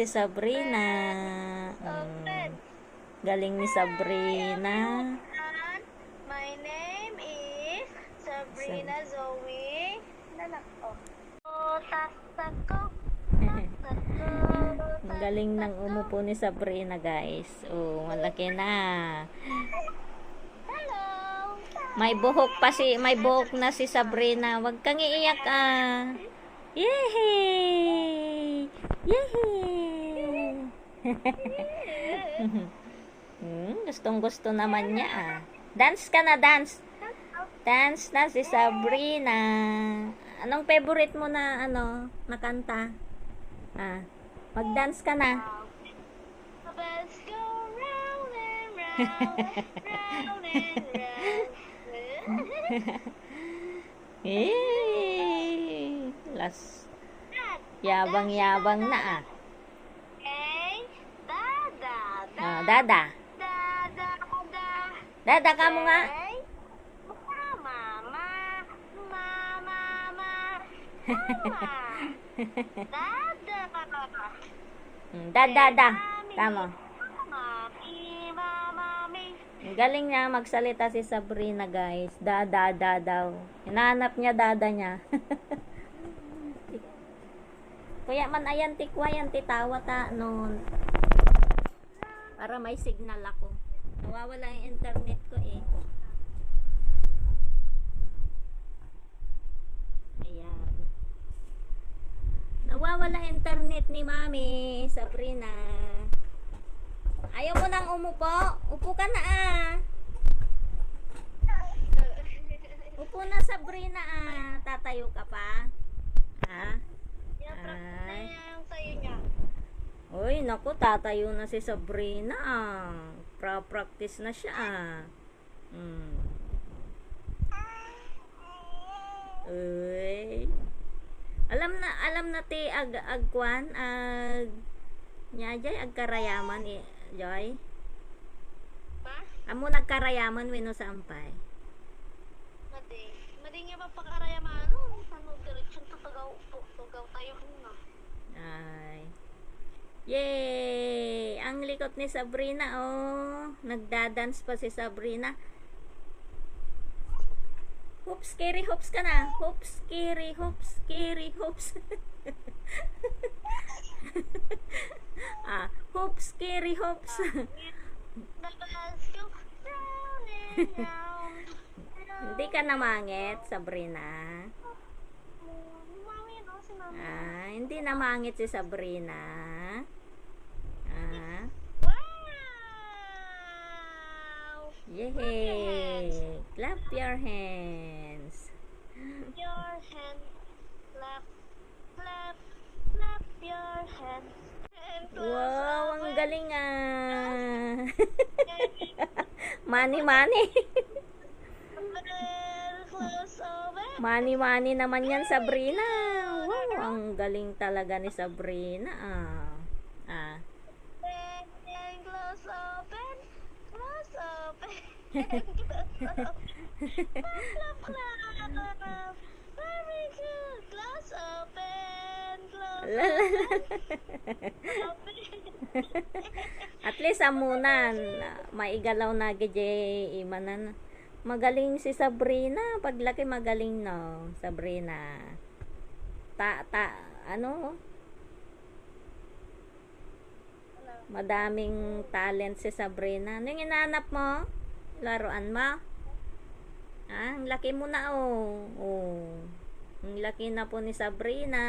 si Sabrina. Galing ni Sabrina. My name is Sabrina Zoe. Ang galing ng umupo ni Sabrina, guys. Oh, malaki na. Hello. May buhok na si Sabrina. Huwag kang iiyak ah. Yehey! Yehey! Gustong-gusto naman niya ah. Dance ka na, dance. Dance na si Sabrina. Anong favorite mo na na kanta? Ah, mag-dance ka na. Let's go round and round, round and round. Las. Yabang-yabang na ah. Okay. Dada. Ah, dada. Dada. Dada ka mo nga. Mama. Dada. Dada. Tama. Mami. Ang galing niya magsalita si Sabrina, guys. Dada daw. Hinahanap niya dada niya. Kuya man ayan tikwayan titawa ta noon. Para may signal ako. Nawawala yung internet ko eh. Ayan. Nawawala internet ni Mami Sabrina. Ayaw mo nang umupo? Upo ka na ah. Upo na Sabrina ah. Tatayo ka pa? Ha? Ay. Uy, naku, tatayo na si Sabrina ah. Practice na siya ah. Uy. Alam na ti agkwan nya jay agkarayaman eh, Joy. Ma? Amo nagkarayaman weno sampay. Madi nga ba pagkarayaman? Ano diretsyon tugaw tayo na. Ay. Yay! Ang likot ni Sabrina, oh. Nagdadance pa si Sabrina. Hoops, carry hoops ka na. Hoops, carry hoops, carry hoops. Ah, hoops, carry hoops. Hindi ka namangit, Sabrina. Ah, hindi namangit si Sabrina. Ah. Wow! Yay! Clap your hands. Your hand, clap your hand. Wow, ang galing ah. Money. Money naman yan, Sabrina. Wow, ang galing talaga ni Sabrina ah. Ah. Close open. Very good. Close open. At least amunan maigalaw na gije imanan. Magaling si Sabrina, paglaki magaling no, Sabrina. Ano? Madaming talent si Sabrina. Ano yung hinanap mo? Laruan mo? Ah, ang laki mo na oh. Oh. Ang laki na po ni Sabrina.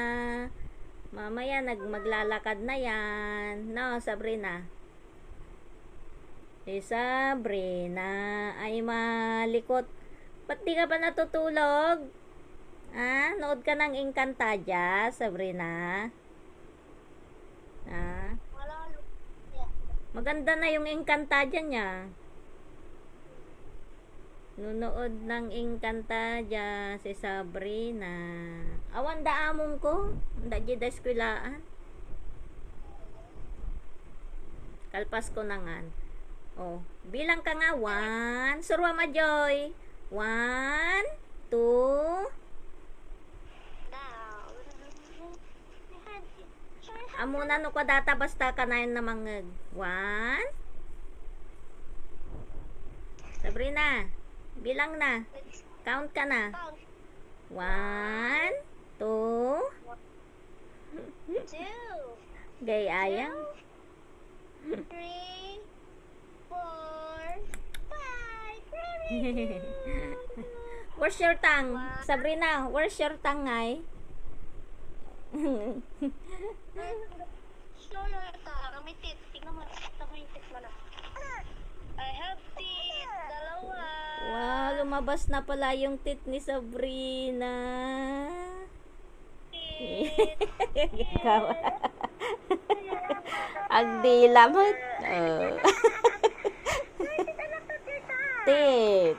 Mamaya maglalakad na yan. No, Sabrina? Si Sabrina ay malikot. Ba't di ka pa natutulog? Ah, nood ka ng Encantadia, Sabrina? Ah, maganda na yung Encantadia niya. Nunood ng Encantadia si Sabrina. Awan da among ko. Da jida eskwelaan. Kalpas ko na nga. Oh, bilang ka nga. 1. Surwa ma Joy. 1, 2. Amuna no ka data basta ka na yun na mangag. 1. Sabrina, bilang na. Count ka na. Count. 1, 2. 2, Gay ayang. 3, 4, 5. Where's your tongue? Sabrina, where's your tongue ay? Show your tongue. May teeth. Tingnan mo. Tingnan mo yung teeth mo na. I have teeth. Dalawa. Wow, lumabas na pala yung tit ni Sabrina. Teeth. Ikaw. Ang dila mo. Oh. Tit.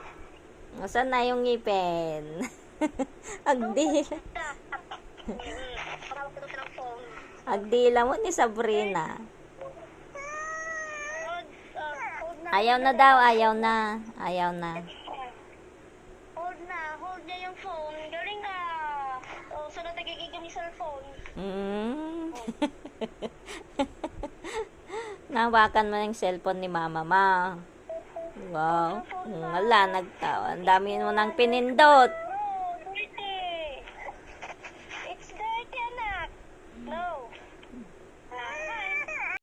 Saan na yung ngipin? Ang dila. Parang ko ng phone. Ang dila mo ni Sabrina. Hold na. Ayaw na daw, ayaw na. Ayaw na. Hold na. Hold niya yung phone. Galing ka. Oh, so natagigig yung cellphone. Mm. Nahawakan mo yung cellphone ni mama ma. Wow. Wala, nagtawa. Ang dami mo nang pinindot.